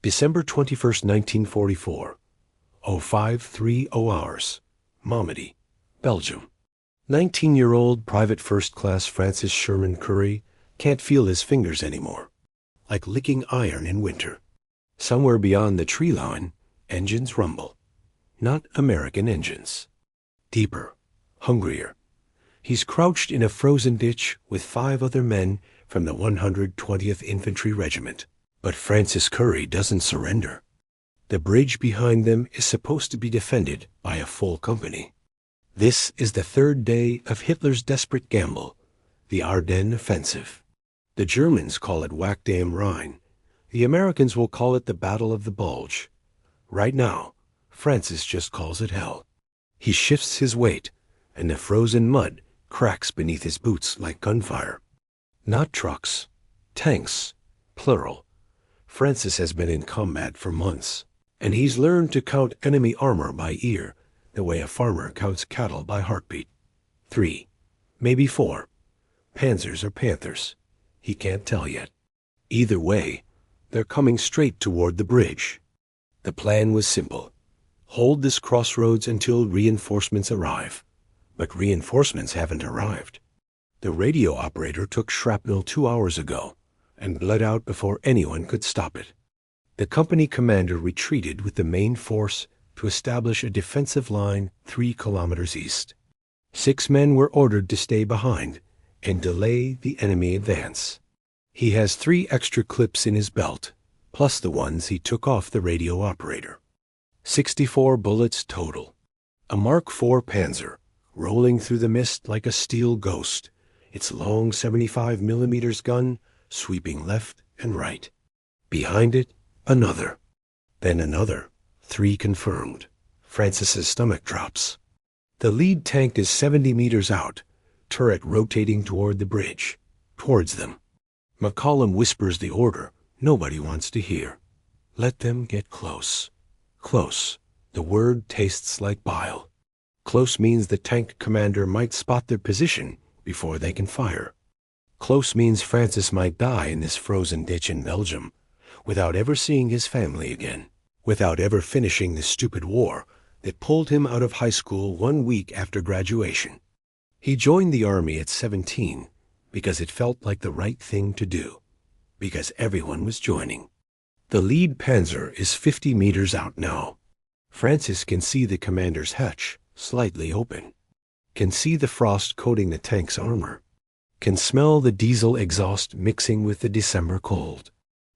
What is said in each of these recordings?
December 21st, 1944. 0530 hours. Malmedy, Belgium. 19-year-old Private First Class Francis Sherman Currey can't feel his fingers anymore, like licking iron in winter. Somewhere beyond the tree line, engines rumble. Not American engines. Deeper, hungrier. He's crouched in a frozen ditch with 5 other men from the 120th Infantry Regiment. But Francis Currey doesn't surrender. The bridge behind them is supposed to be defended by a full company. This is the 3rd day of Hitler's desperate gamble, the Ardennes Offensive. The Germans call it Whack Dam Rhine. The Americans will call it the Battle of the Bulge. Right now, Francis just calls it hell. He shifts his weight, and the frozen mud cracks beneath his boots like gunfire. Not trucks, tanks, plural. Francis has been in combat for months, and he's learned to count enemy armor by ear, the way a farmer counts cattle by heartbeat. 3, maybe 4. Panzers or Panthers. He can't tell yet. Either way, they're coming straight toward the bridge. The plan was simple. Hold this crossroads until reinforcements arrive. But reinforcements haven't arrived. The radio operator took shrapnel 2 hours ago and bled out before anyone could stop it. The company commander retreated with the main force to establish a defensive line 3 kilometers east. 6 men were ordered to stay behind and delay the enemy advance. He has 3 extra clips in his belt, plus the ones he took off the radio operator. 64 bullets total. A Mark IV Panzer, rolling through the mist like a steel ghost, its long 75mm gun sweeping left and right. Behind it, another. Then another. 3 confirmed. Francis's stomach drops. The lead tank is 70 meters out, turret rotating toward the bridge, towards them. McCollum whispers the order nobody wants to hear. Let them get close. Close. The word tastes like bile. Close means the tank commander might spot their position before they can fire. Close means Francis might die in this frozen ditch in Belgium, without ever seeing his family again, without ever finishing the stupid war that pulled him out of high school 1 week after graduation. He joined the army at 17 because it felt like the right thing to do, because everyone was joining. The lead Panzer is 50 meters out now. Francis can see the commander's hatch slightly open, can see the frost coating the tank's armor, can smell the diesel exhaust mixing with the December cold.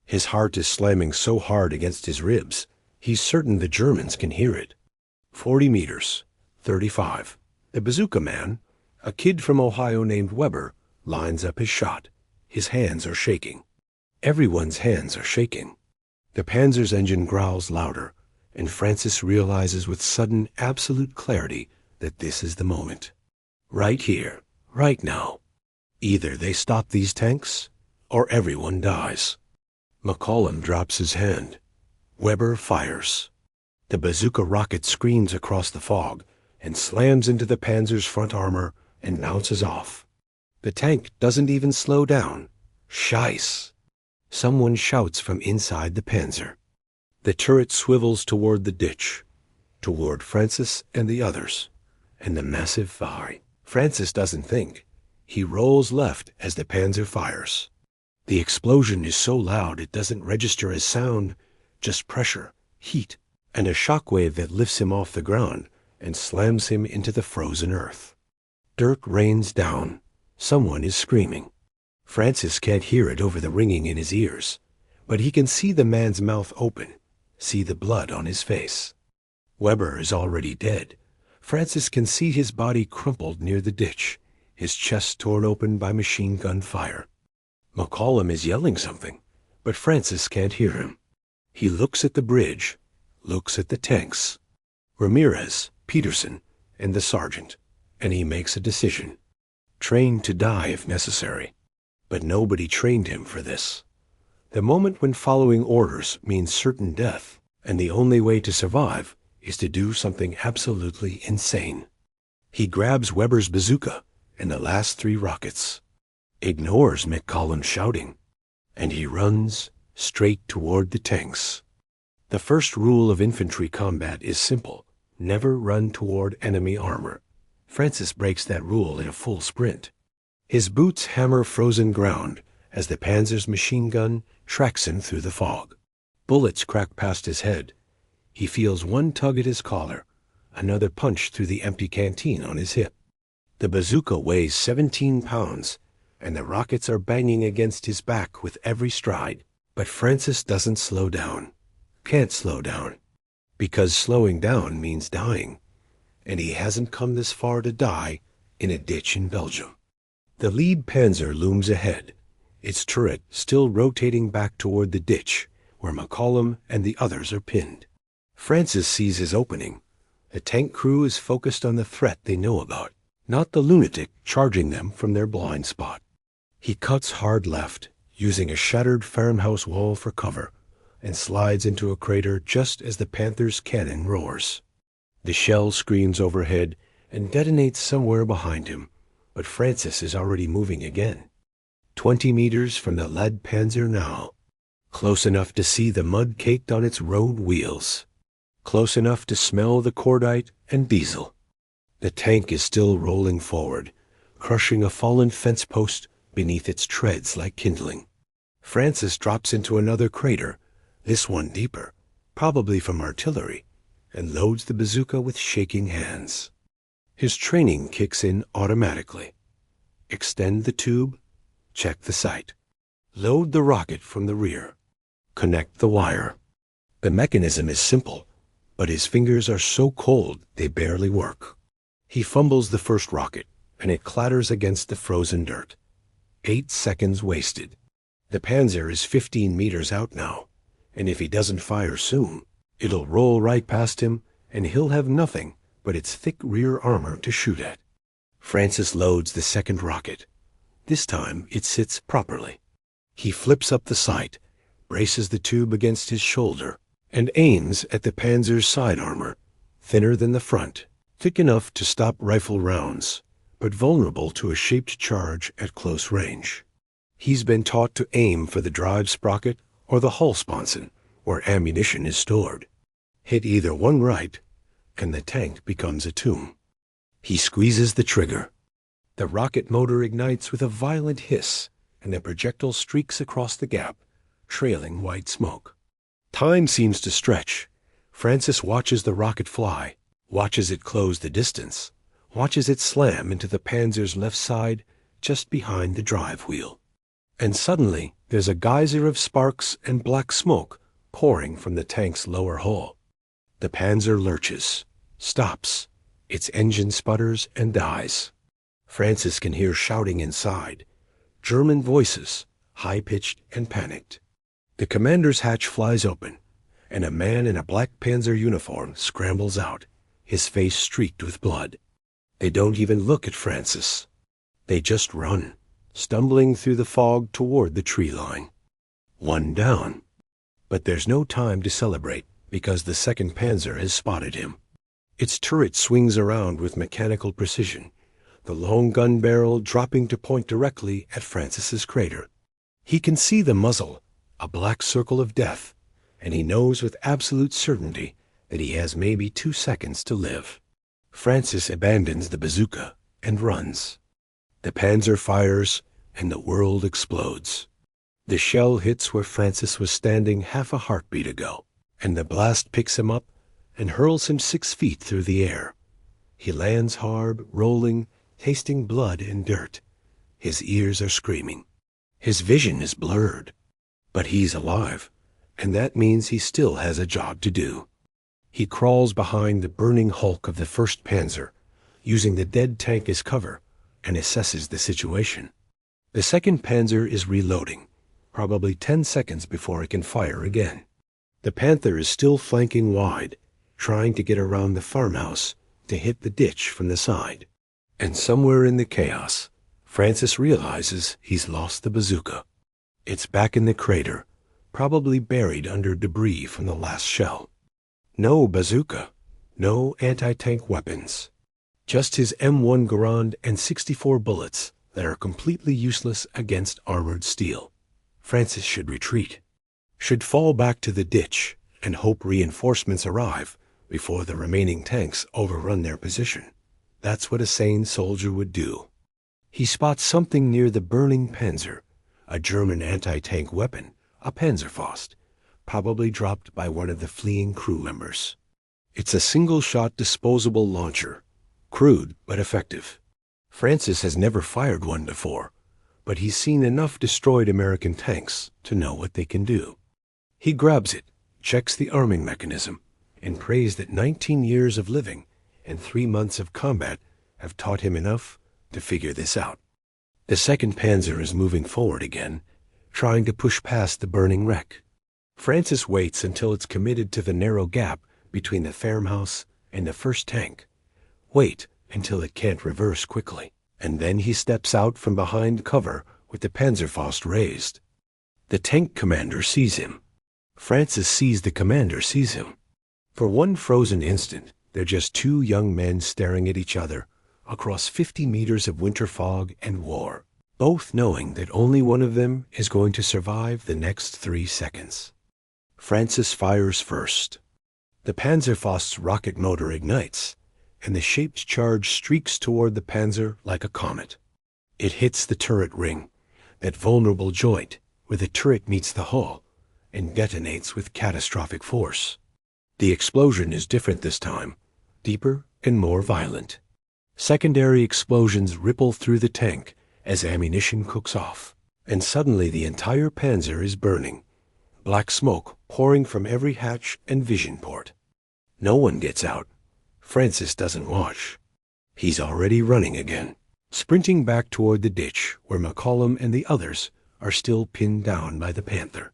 His heart is slamming so hard against his ribs, he's certain the Germans can hear it. 40 meters, 35. The bazooka man, a kid from Ohio named Weber, lines up his shot. His hands are shaking. Everyone's hands are shaking. The Panzer's engine growls louder, and Francis realizes with sudden, absolute clarity that this is the moment. Right here, right now. Either they stop these tanks, or everyone dies. McCollum drops his hand. Weber fires. The bazooka rocket screams across the fog and slams into the Panzer's front armor and bounces off. The tank doesn't even slow down. Scheiße! Someone shouts from inside the Panzer. The turret swivels toward the ditch, toward Francis and the others, and the massive fire. Francis doesn't think. He rolls left as the Panzer fires. The explosion is so loud it doesn't register as sound, just pressure, heat, and a shockwave that lifts him off the ground and slams him into the frozen earth. Dirt rains down. Someone is screaming. Francis can't hear it over the ringing in his ears, but he can see the man's mouth open, see the blood on his face. Weber is already dead. Francis can see his body crumpled near the ditch, his chest torn open by machine gun fire. McCollum is yelling something, but Francis can't hear him. He looks at the bridge, looks at the tanks, Ramirez, Peterson, and the sergeant, and he makes a decision. Trained to die if necessary. But nobody trained him for this. The moment when following orders means certain death, and the only way to survive is to do something absolutely insane. He grabs Weber's bazooka and the last 3 rockets, ignores McCollum's shouting, and he runs straight toward the tanks. The first rule of infantry combat is simple: never run toward enemy armor. Francis breaks that rule in a full sprint. His boots hammer frozen ground as the Panzer's machine gun tracks him through the fog. Bullets crack past his head. He feels one tug at his collar, another punch through the empty canteen on his hip. The bazooka weighs 17 pounds, and the rockets are banging against his back with every stride. But Francis doesn't slow down. Can't slow down. Because slowing down means dying, and he hasn't come this far to die in a ditch in Belgium. The lead Panzer looms ahead, its turret still rotating back toward the ditch where McCollum and the others are pinned. Francis sees his opening. The tank crew is focused on the threat they know about, not the lunatic charging them from their blind spot. He cuts hard left, using a shattered farmhouse wall for cover, and slides into a crater just as the Panther's cannon roars. The shell screams overhead and detonates somewhere behind him, but Francis is already moving again. 20 meters from the lead Panzer now. Close enough to see the mud caked on its road wheels. Close enough to smell the cordite and diesel. The tank is still rolling forward, crushing a fallen fence post beneath its treads like kindling. Francis drops into another crater, this one deeper, probably from artillery, and loads the bazooka with shaking hands. His training kicks in automatically. Extend the tube, check the sight. Load the rocket from the rear. Connect the wire. The mechanism is simple, but his fingers are so cold they barely work. He fumbles the first rocket, and it clatters against the frozen dirt. 8 seconds wasted. The Panzer is 15 meters out now, and if he doesn't fire soon, it'll roll right past him, and he'll have nothing but its thick rear armor to shoot at. Francis loads the second rocket. This time it sits properly. He flips up the sight, braces the tube against his shoulder, and aims at the Panzer's side armor, thinner than the front, thick enough to stop rifle rounds, but vulnerable to a shaped charge at close range. He's been taught to aim for the drive sprocket or the hull sponson, where ammunition is stored. Hit either one right, and the tank becomes a tomb. He squeezes the trigger. The rocket motor ignites with a violent hiss, and the projectile streaks across the gap, trailing white smoke. Time seems to stretch. Francis watches the rocket fly, watches it close the distance, watches it slam into the Panzer's left side just behind the drive wheel. And suddenly there's a geyser of sparks and black smoke pouring from the tank's lower hull. The Panzer lurches, stops, its engine sputters and dies. Francis can hear shouting inside, German voices, high-pitched and panicked. The commander's hatch flies open, and a man in a black Panzer uniform scrambles out, his face streaked with blood. They don't even look at Francis. They just run, stumbling through the fog toward the tree line. One down. But there's no time to celebrate, because the second Panzer has spotted him. Its turret swings around with mechanical precision, the long gun barrel dropping to point directly at Francis's crater. He can see the muzzle, a black circle of death, and he knows with absolute certainty that he has maybe 2 seconds to live. Francis abandons the bazooka and runs. The Panzer fires, and the world explodes. The shell hits where Francis was standing half a heartbeat ago, and the blast picks him up and hurls him 6 feet through the air. He lands hard, rolling, tasting blood and dirt. His ears are screaming. His vision is blurred. But he's alive, and that means he still has a job to do. He crawls behind the burning hulk of the first Panzer, using the dead tank as cover, and assesses the situation. The second Panzer is reloading, probably 10 seconds before it can fire again. The Panther is still flanking wide, trying to get around the farmhouse to hit the ditch from the side. And somewhere in the chaos, Francis realizes he's lost the bazooka. It's back in the crater, probably buried under debris from the last shell. No bazooka, no anti-tank weapons. Just his M1 Garand and 64 bullets that are completely useless against armored steel. Francis should retreat. Should fall back to the ditch, and hope reinforcements arrive before the remaining tanks overrun their position. That's what a sane soldier would do. He spots something near the burning Panzer, a German anti-tank weapon, a Panzerfaust, probably dropped by one of the fleeing crew members. It's a single-shot disposable launcher, crude but effective. Francis has never fired one before, but he's seen enough destroyed American tanks to know what they can do. He grabs it, checks the arming mechanism, and prays that 19 years of living and 3 months of combat have taught him enough to figure this out. The second Panzer is moving forward again, trying to push past the burning wreck. Francis waits until it's committed to the narrow gap between the farmhouse and the first tank. Wait until it can't reverse quickly, and then he steps out from behind cover with the Panzerfaust raised. The tank commander sees him. Francis sees the commander sees him. For one frozen instant, they're just two young men staring at each other across 50 meters of winter fog and war, both knowing that only one of them is going to survive the next 3 seconds. Francis fires first. The Panzerfaust's rocket motor ignites, and the shaped charge streaks toward the Panzer like a comet. It hits the turret ring, that vulnerable joint where the turret meets the hull, and detonates with catastrophic force. The explosion is different this time, deeper and more violent. Secondary explosions ripple through the tank as ammunition cooks off, and suddenly the entire Panzer is burning, black smoke pouring from every hatch and vision port. No one gets out. Francis doesn't watch. He's already running again, sprinting back toward the ditch where McCollum and the others are still pinned down by the Panther.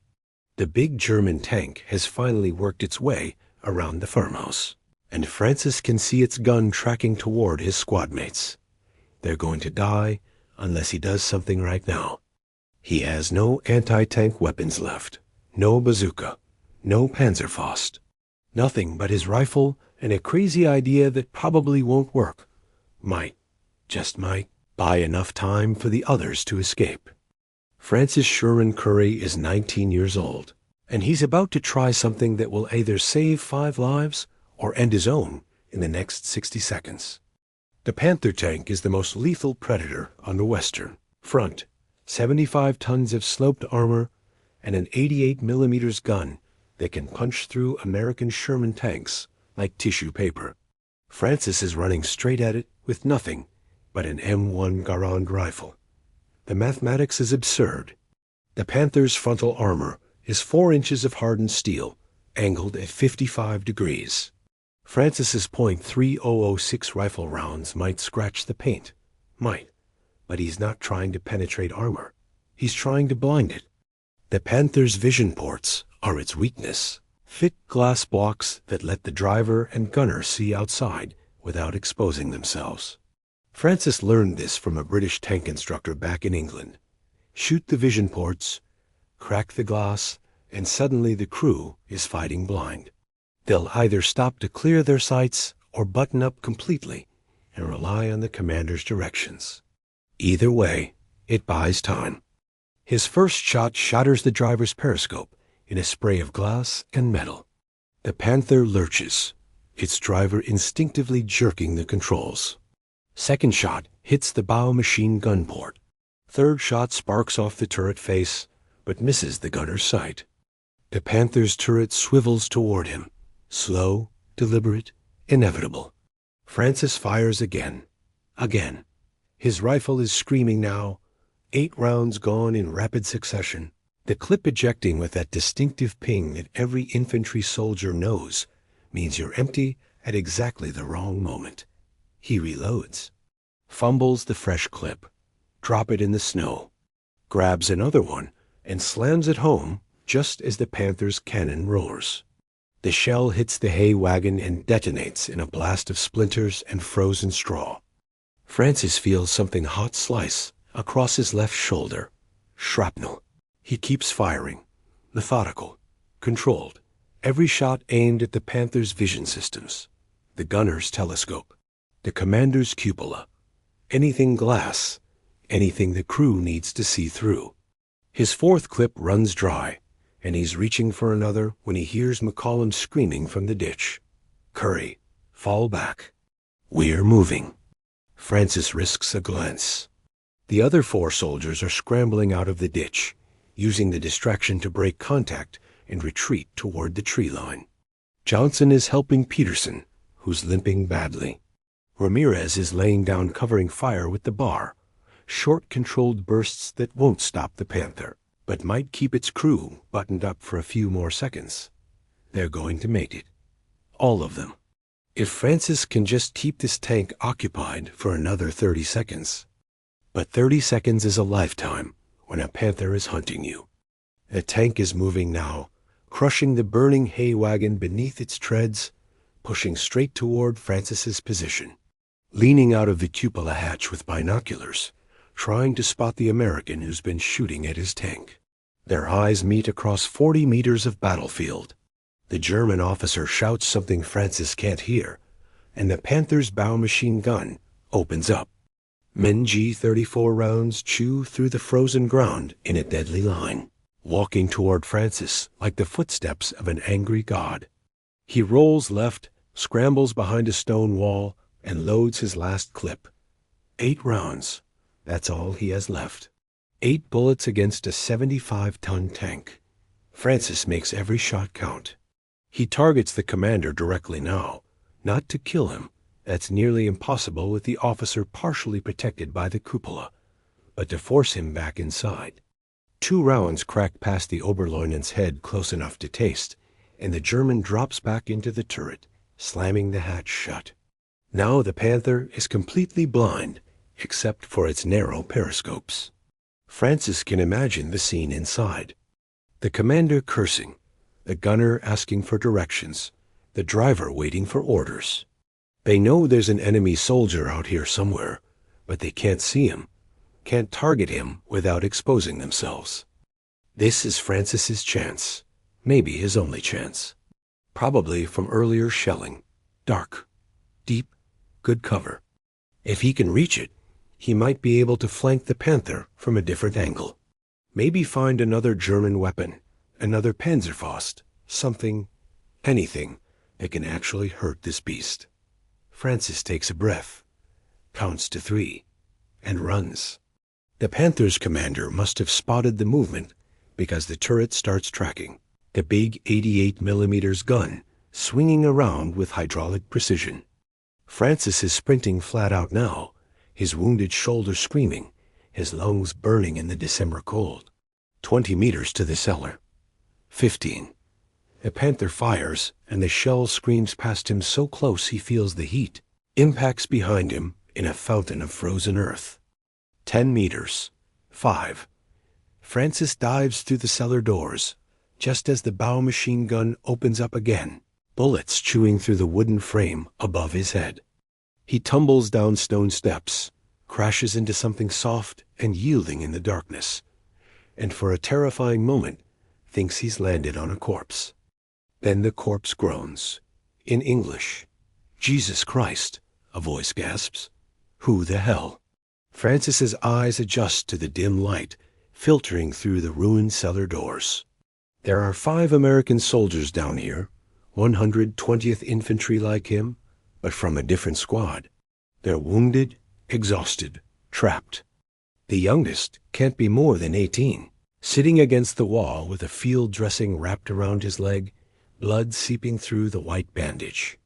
The big German tank has finally worked its way around the farmhouse, and Francis can see its gun tracking toward his squad mates. They're going to die unless he does something right now. He has no anti-tank weapons left, no bazooka, no Panzerfaust, nothing but his rifle and a crazy idea that probably won't work. Might, just might, buy enough time for the others to escape. Francis Sherman Currey is 19 years old, and he's about to try something that will either save 5 lives or end his own in the next 60 seconds. The Panther tank is the most lethal predator on the Western Front, 75 tons of sloped armor and an 88 millimeters gun that can punch through American Sherman tanks like tissue paper. Francis is running straight at it with nothing but an M1 Garand rifle. The mathematics is absurd. The Panther's frontal armor is 4 inches of hardened steel, angled at 55 degrees. Francis's .3006 rifle rounds might scratch the paint, but he's not trying to penetrate armor. He's trying to blind it. The Panther's vision ports are its weakness. Thick glass blocks that let the driver and gunner see outside without exposing themselves. Francis learned this from a British tank instructor back in England. Shoot the vision ports, crack the glass, and suddenly the crew is fighting blind. They'll either stop to clear their sights or button up completely and rely on the commander's directions. Either way, it buys time. His first shot shatters the driver's periscope in a spray of glass and metal. The Panther lurches, its driver instinctively jerking the controls. Second shot hits the bow machine gun port. Third shot sparks off the turret face, but misses the gunner's sight. The Panther's turret swivels toward him, slow, deliberate, inevitable. Francis fires again. His rifle is screaming now, 8 rounds gone in rapid succession, the clip ejecting with that distinctive ping that every infantry soldier knows means you're empty at exactly the wrong moment. He reloads, fumbles the fresh clip, drop it in the snow, grabs another one, and slams it home just as the Panther's cannon roars. The shell hits the hay wagon and detonates in a blast of splinters and frozen straw. Francis feels something hot slice across his left shoulder. Shrapnel. He keeps firing, methodical, controlled, every shot aimed at the Panther's vision systems, the gunner's telescope, the commander's cupola, anything glass, anything the crew needs to see through. His fourth clip runs dry, and he's reaching for another when he hears McCollum screaming from the ditch. "Currey, fall back. We're moving." Francis risks a glance. The other 4 soldiers are scrambling out of the ditch, using the distraction to break contact and retreat toward the tree line. Johnson is helping Peterson, who's limping badly. Ramirez is laying down covering fire with the bar, short controlled bursts that won't stop the Panther, but might keep its crew buttoned up for a few more seconds. They're going to make it. All of them. If Francis can just keep this tank occupied for another 30 seconds. But 30 seconds is a lifetime when a Panther is hunting you. The tank is moving now, crushing the burning hay wagon beneath its treads, pushing straight toward Francis's position. Leaning out of the cupola hatch with binoculars, trying to spot the American who's been shooting at his tank. Their eyes meet across 40 meters of battlefield. The German officer shouts something Francis can't hear, and the Panther's bow machine gun opens up. Men G-34 rounds chew through the frozen ground in a deadly line, walking toward Francis like the footsteps of an angry god. He rolls left, scrambles behind a stone wall, and loads his last clip. 8 rounds. That's all he has left. 8 bullets against a 75-ton tank. Francis makes every shot count. He targets the commander directly now, not to kill him. That's nearly impossible with the officer partially protected by the cupola, but to force him back inside. 2 rounds crack past the Oberleutnant's head close enough to taste, and the German drops back into the turret, slamming the hatch shut. Now the Panther is completely blind, except for its narrow periscopes. Francis can imagine the scene inside. The commander cursing, the gunner asking for directions, the driver waiting for orders. They know there's an enemy soldier out here somewhere, but they can't see him, can't target him without exposing themselves. This is Francis's chance, maybe his only chance. Probably from earlier shelling. Dark, deep, good cover. If he can reach it, he might be able to flank the Panther from a different angle. Maybe find another German weapon, another Panzerfaust, something, anything that can actually hurt this beast. Francis takes a breath, counts to 3, and runs. The Panther's commander must have spotted the movement because the turret starts tracking, the big 88mm gun swinging around with hydraulic precision. Francis is sprinting flat out now, his wounded shoulder screaming, his lungs burning in the December cold. 20 meters to the cellar. 15. A Panther fires, and the shell screams past him so close he feels the heat. Impacts behind him in a fountain of frozen earth. 10 meters. 5. Francis dives through the cellar doors, just as the bow machine gun opens up again, bullets chewing through the wooden frame above his head. He tumbles down stone steps, crashes into something soft and yielding in the darkness, and for a terrifying moment thinks he's landed on a corpse. Then the corpse groans. In English. "Jesus Christ," a voice gasps. "Who the hell?" Francis's eyes adjust to the dim light filtering through the ruined cellar doors. There are 5 American soldiers down here, 120th Infantry like him, but from a different squad. They're wounded, exhausted, trapped. The youngest can't be more than 18, sitting against the wall with a field dressing wrapped around his leg, blood seeping through the white bandage.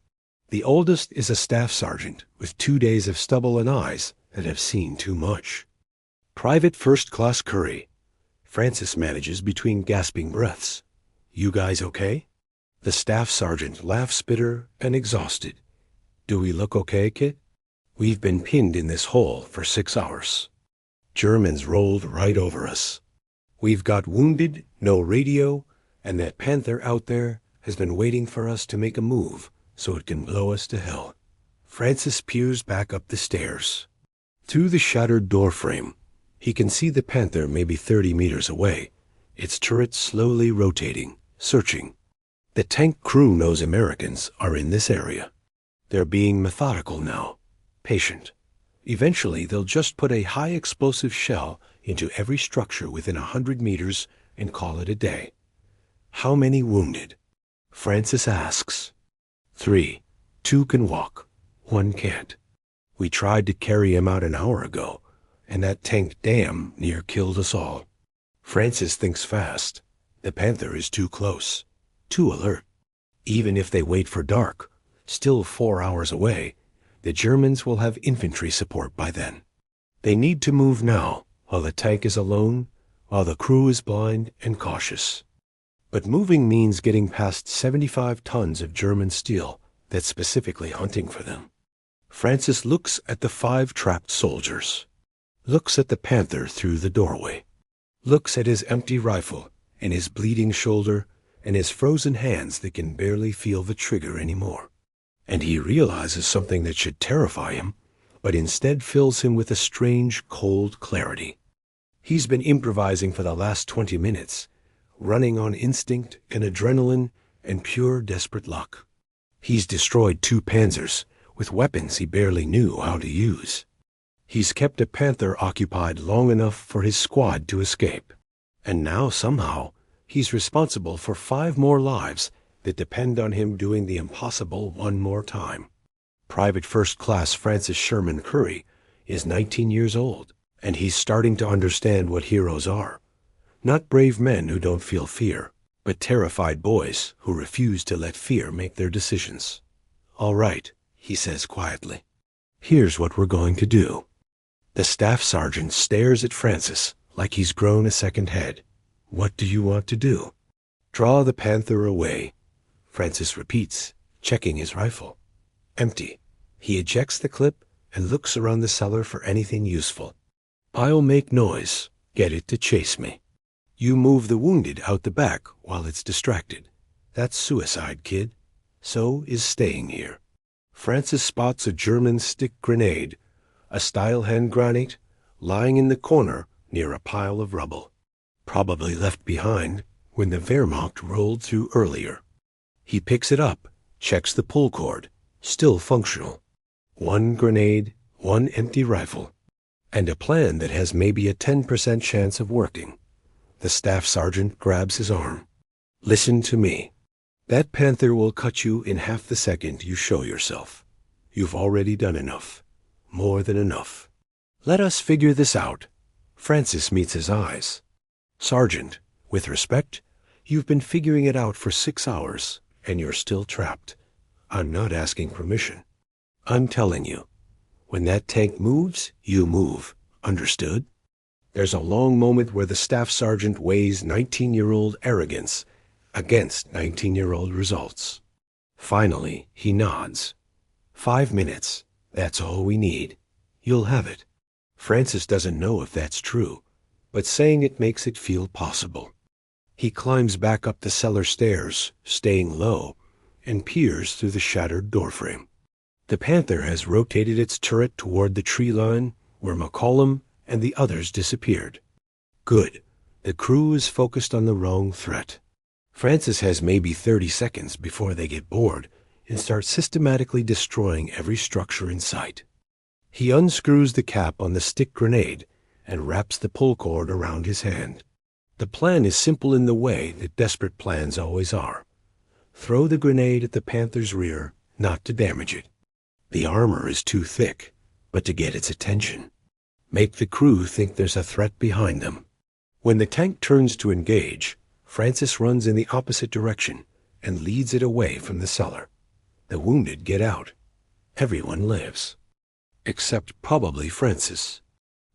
The oldest is a staff sergeant with 2 days of stubble and eyes that have seen too much. Private First Class Currey. Francis manages between gasping breaths. "You guys okay?" The staff sergeant laughs bitter and exhausted. "Do we look okay, kid? We've been pinned in this hole for 6 hours. Germans rolled right over us. We've got wounded, no radio, and that Panther out there has been waiting for us to make a move so it can blow us to hell." Francis peers back up the stairs. Through the shattered doorframe, he can see the Panther maybe 30 meters away, its turret slowly rotating, searching. The tank crew knows Americans are in this area. They're being methodical now, patient. Eventually, they'll just put a high-explosive shell into every structure within 100 meters and call it a day. How many wounded? Francis asks. 3. 2 can walk. 1 can't. We tried to carry him out an hour ago, and that tank damn near killed us all. Francis thinks fast. The Panther is too close, too alert. Even if they wait for dark, still 4 hours away, the Germans will have infantry support by then. They need to move now, while the tank is alone, while the crew is blind and cautious. But moving means getting past 75 tons of German steel that's specifically hunting for them. Francis looks at the 5 trapped soldiers, looks at the Panther through the doorway, looks at his empty rifle and his bleeding shoulder and his frozen hands that can barely feel the trigger anymore. And he realizes something that should terrify him, but instead fills him with a strange, cold clarity. He's been improvising for the last 20 minutes, running on instinct and adrenaline and pure desperate luck. He's destroyed 2 Panzers with weapons he barely knew how to use. He's kept a Panther occupied long enough for his squad to escape. And now, somehow, he's responsible for 5 more lives that depend on him doing the impossible one more time. Private First Class Francis Sherman Currey is 19 years old, and he's starting to understand what heroes are. Not brave men who don't feel fear, but terrified boys who refuse to let fear make their decisions. "All right," he says quietly. "Here's what we're going to do." The staff sergeant stares at Francis like he's grown a second head. "What do you want to do?" "Draw the Panther away," Francis repeats, checking his rifle. Empty. He ejects the clip and looks around the cellar for anything useful. "I'll make noise. Get it to chase me. You move the wounded out the back while it's distracted. That's suicide, kid. So is staying here." Francis spots a German stick grenade, a style hand granate, lying in the corner near a pile of rubble. Probably left behind when the Wehrmacht rolled through earlier. He picks it up, checks the pull cord, still functional. 1 grenade, 1 empty rifle, and a plan that has maybe a 10% chance of working. The staff sergeant grabs his arm. "Listen to me. That Panther will cut you in half the second you show yourself. You've already done enough. More than enough. Let us figure this out." Francis meets his eyes. "Sergeant, with respect, you've been figuring it out for 6 hours, and you're still trapped. I'm not asking permission. I'm telling you. When that tank moves, you move. Understood?" There's a long moment where the staff sergeant weighs 19-year-old arrogance against 19-year-old results. Finally, he nods. 5 minutes. That's all we need. You'll have it. Francis doesn't know if that's true, but saying it makes it feel possible. He climbs back up the cellar stairs, staying low, and peers through the shattered doorframe. The Panther has rotated its turret toward the tree line where McCollum and the others disappeared. Good. The crew is focused on the wrong threat. Francis has maybe 30 seconds before they get bored and start systematically destroying every structure in sight. He unscrews the cap on the stick grenade and wraps the pull cord around his hand. The plan is simple in the way that desperate plans always are. Throw the grenade at the Panther's rear, not to damage it. The armor is too thick, but to get its attention. Make the crew think there's a threat behind them. When the tank turns to engage, Francis runs in the opposite direction and leads it away from the cellar. The wounded get out. Everyone lives. Except probably Francis.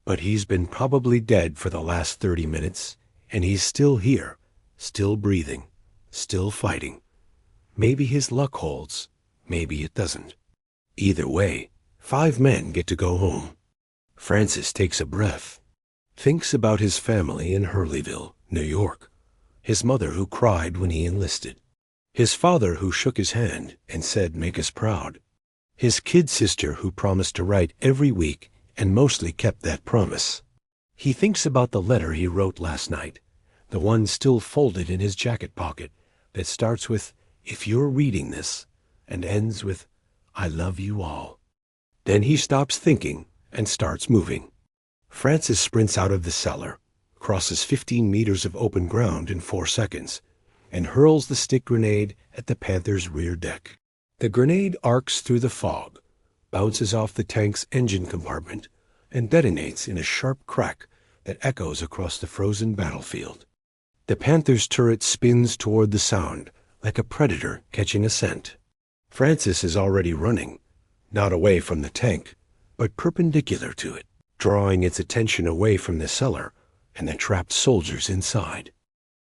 But he's been probably dead for the last 30 minutes, and he's still here, still breathing, still fighting. Maybe his luck holds, maybe it doesn't. Either way, 5 men get to go home. Francis takes a breath, thinks about his family in Hurleyville, New York, his mother who cried when he enlisted, his father who shook his hand and said, "Make us proud," his kid sister who promised to write every week and mostly kept that promise. He thinks about the letter he wrote last night, the one still folded in his jacket pocket that starts with, "If you're reading this," and ends with, "I love you all." Then he stops thinking and starts moving. Francis sprints out of the cellar, crosses 15 meters of open ground in 4 seconds, and hurls the stick grenade at the Panther's rear deck. The grenade arcs through the fog, bounces off the tank's engine compartment, and detonates in a sharp crack that echoes across the frozen battlefield. The Panther's turret spins toward the sound, like a predator catching a scent. Francis is already running, not away from the tank, but perpendicular to it, drawing its attention away from the cellar and the trapped soldiers inside.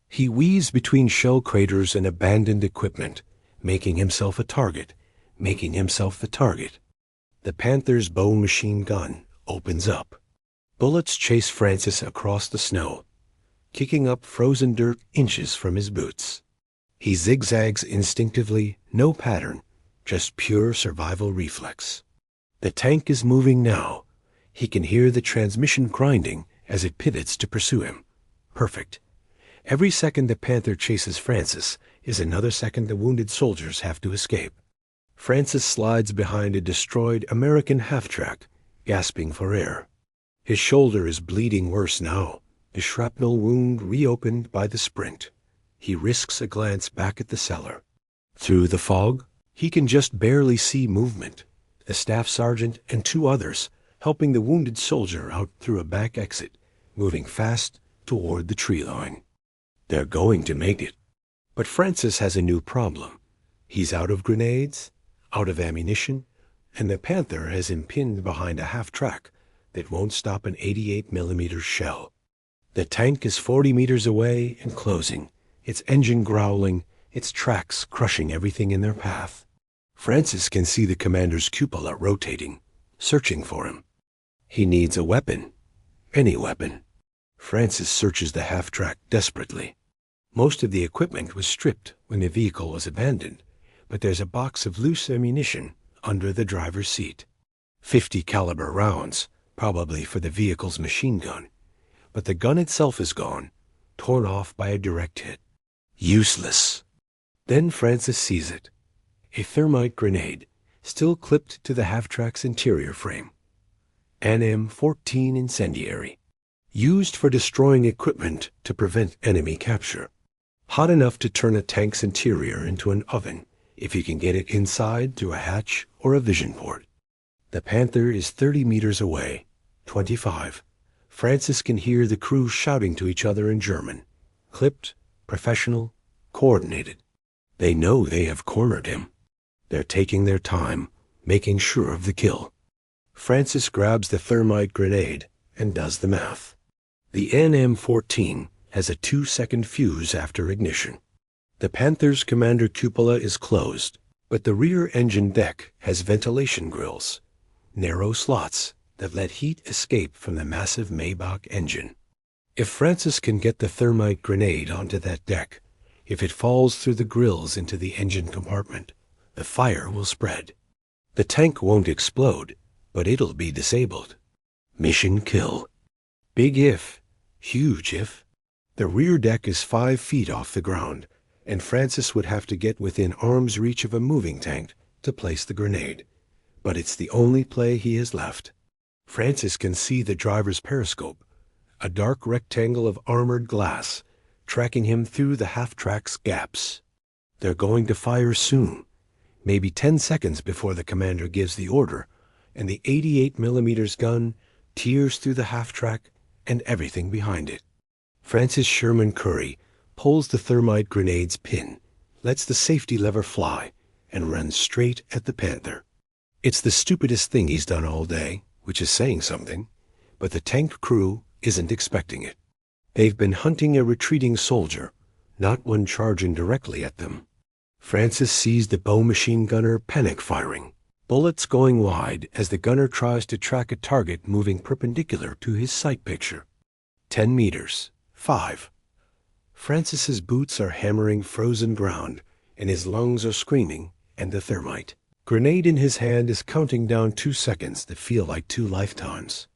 He weaves between shell craters and abandoned equipment, making himself a target, making himself the target. The Panther's bow machine gun opens up. Bullets chase Francis across the snow, kicking up frozen dirt inches from his boots. He zigzags instinctively, no pattern, just pure survival reflex. The tank is moving now. He can hear the transmission grinding as it pivots to pursue him. Perfect. Every second the Panther chases Francis is another second the wounded soldiers have to escape. Francis slides behind a destroyed American half-track, gasping for air. His shoulder is bleeding worse now, the shrapnel wound reopened by the sprint. He risks a glance back at the cellar. Through the fog, he can just barely see movement. The staff sergeant and two others helping the wounded soldier out through a back exit, moving fast toward the tree line. They're going to make it. But Francis has a new problem. He's out of grenades, out of ammunition, and the Panther has him pinned behind a half-track that won't stop an 88mm shell. The tank is 40 meters away and closing, its engine growling, its tracks crushing everything in their path. Francis can see the commander's cupola rotating, searching for him. He needs a weapon, any weapon. Francis searches the half-track desperately. Most of the equipment was stripped when the vehicle was abandoned, but there's a box of loose ammunition under the driver's seat. 50 caliber rounds, probably for the vehicle's machine gun. But the gun itself is gone, torn off by a direct hit. Useless. Then Francis sees it. A thermite grenade, still clipped to the half-track's interior frame. An M14 incendiary, used for destroying equipment to prevent enemy capture. Hot enough to turn a tank's interior into an oven if you can get it inside through a hatch or a vision port. The Panther is 30 meters away, 25. Francis can hear the crew shouting to each other in German. Clipped, professional, coordinated. They know they have cornered him. They're taking their time, making sure of the kill. Francis grabs the thermite grenade and does the math. The NM14 has a 2-second fuse after ignition. The Panther's commander cupola is closed, but the rear engine deck has ventilation grills, narrow slots that let heat escape from the massive Maybach engine. If Francis can get the thermite grenade onto that deck, if it falls through the grills into the engine compartment, the fire will spread. The tank won't explode, but it'll be disabled. Mission kill. Big if, huge if. The rear deck is 5 feet off the ground, and Francis would have to get within arm's reach of a moving tank to place the grenade. But it's the only play he has left. Francis can see the driver's periscope, a dark rectangle of armored glass, tracking him through the half-track's gaps. They're going to fire soon, maybe 10 seconds before the commander gives the order, and the 88mm gun tears through the half-track and everything behind it. Francis Sherman Currey pulls the thermite grenade's pin, lets the safety lever fly, and runs straight at the Panther. It's the stupidest thing he's done all day, which is saying something, but the tank crew isn't expecting it. They've been hunting a retreating soldier, not one charging directly at them. Francis sees the bow machine gunner panic firing, bullets going wide as the gunner tries to track a target moving perpendicular to his sight picture. 10 meters. 5. Francis's boots are hammering frozen ground, and his lungs are screaming, and the thermite grenade in his hand is counting down 2 seconds that feel like 2 lifetimes.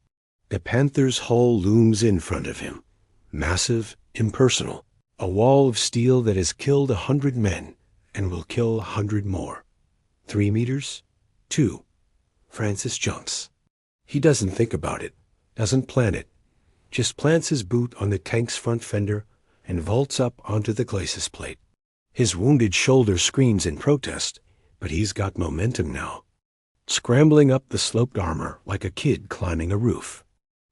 The Panther's hull looms in front of him, massive, impersonal, a wall of steel that has killed 100 men and will kill 100 more. 3 meters? 2. Francis jumps. He doesn't think about it, doesn't plan it, just plants his boot on the tank's front fender and vaults up onto the glacis plate. His wounded shoulder screams in protest, but he's got momentum now. Scrambling up the sloped armor like a kid climbing a roof.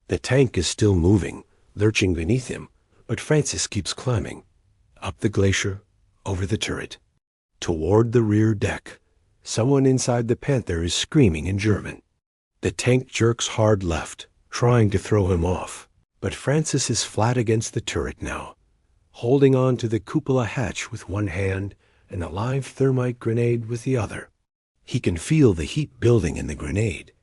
The tank is still moving, lurching beneath him, but Francis keeps climbing. Up the glacier, over the turret. Toward the rear deck. Someone inside the Panther is screaming in German. The tank jerks hard left, trying to throw him off, but Francis is flat against the turret now, holding on to the cupola hatch with one hand and a live thermite grenade with the other. He can feel the heat building in the grenade.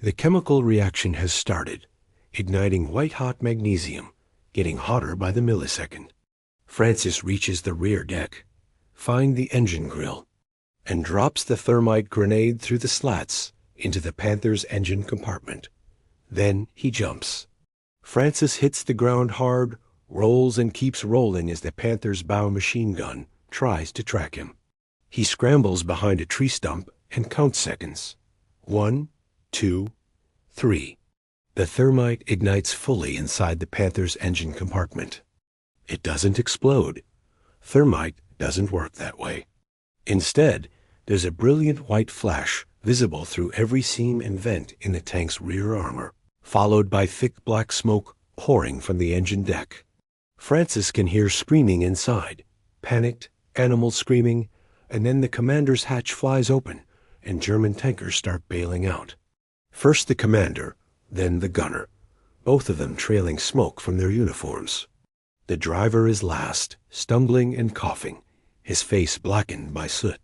The chemical reaction has started, igniting white-hot magnesium, getting hotter by the millisecond. Francis reaches the rear deck, finds the engine grill, and drops the thermite grenade through the slats into the Panther's engine compartment. Then he jumps. Francis hits the ground hard, rolls and keeps rolling as the Panther's bow machine gun tries to track him. He scrambles behind a tree stump and counts seconds. 1, 2, 3. The thermite ignites fully inside the Panther's engine compartment. It doesn't explode. Thermite doesn't work that way. Instead, there's a brilliant white flash visible through every seam and vent in the tank's rear armor, followed by thick black smoke pouring from the engine deck. Francis can hear screaming inside, panicked, animals screaming, and then the commander's hatch flies open, and German tankers start bailing out. First the commander, then the gunner, both of them trailing smoke from their uniforms. The driver is last, stumbling and coughing, his face blackened by soot.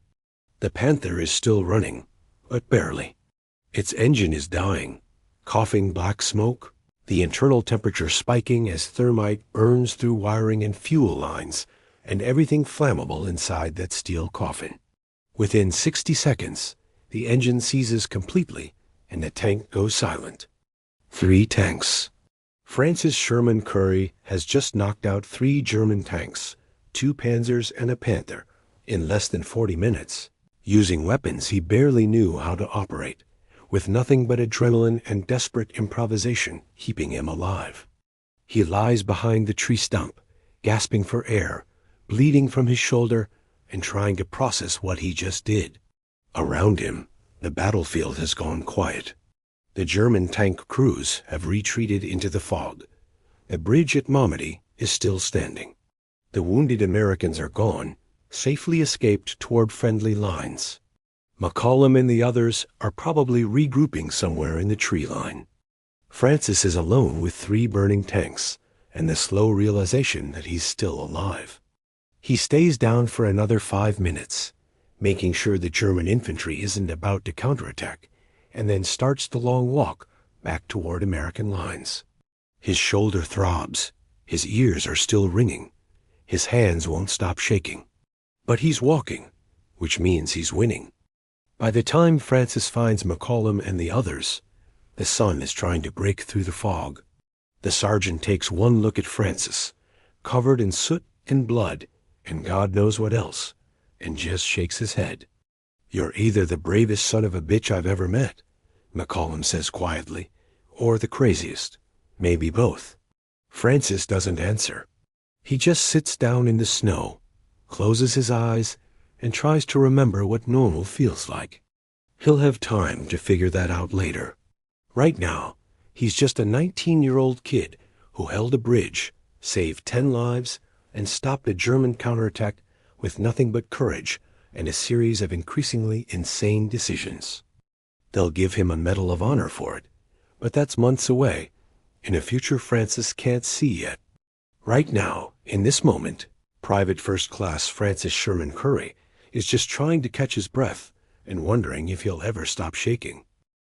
The Panther is still running, but barely. Its engine is dying, coughing black smoke, the internal temperature spiking as thermite burns through wiring and fuel lines, and everything flammable inside that steel coffin. Within 60 seconds, the engine seizes completely, and the tank goes silent. 3 tanks. Francis Sherman Currey has just knocked out 3 German tanks, 2 Panzers and a Panther, in less than 40 minutes, using weapons he barely knew how to operate, with nothing but adrenaline and desperate improvisation keeping him alive. He lies behind the tree stump, gasping for air, bleeding from his shoulder, and trying to process what he just did. Around him, the battlefield has gone quiet. The German tank crews have retreated into the fog. The bridge at Malmedy is still standing. The wounded Americans are gone, safely escaped toward friendly lines. McCollum and the others are probably regrouping somewhere in the tree line. Francis is alone with 3 burning tanks, and the slow realization that he's still alive. He stays down for another 5 minutes, making sure the German infantry isn't about to counterattack, and then starts the long walk back toward American lines. His shoulder throbs, his ears are still ringing, his hands won't stop shaking. But he's walking, which means he's winning. By the time Francis finds McCollum and the others, the sun is trying to break through the fog. The sergeant takes one look at Francis, covered in soot and blood, and God knows what else, and just shakes his head. "You're either the bravest son of a bitch I've ever met," McCollum says quietly, "or the craziest. Maybe both." Francis doesn't answer. He just sits down in the snow, closes his eyes, and tries to remember what normal feels like. He'll have time to figure that out later. Right now, he's just a 19-year-old kid who held a bridge, saved 10 lives, and stopped a German counterattack with nothing but courage and a series of increasingly insane decisions. They'll give him a Medal of Honor for it, but that's months away, in a future Francis can't see yet. Right now, in this moment, Private First Class Francis Sherman Currey is just trying to catch his breath and wondering if he'll ever stop shaking.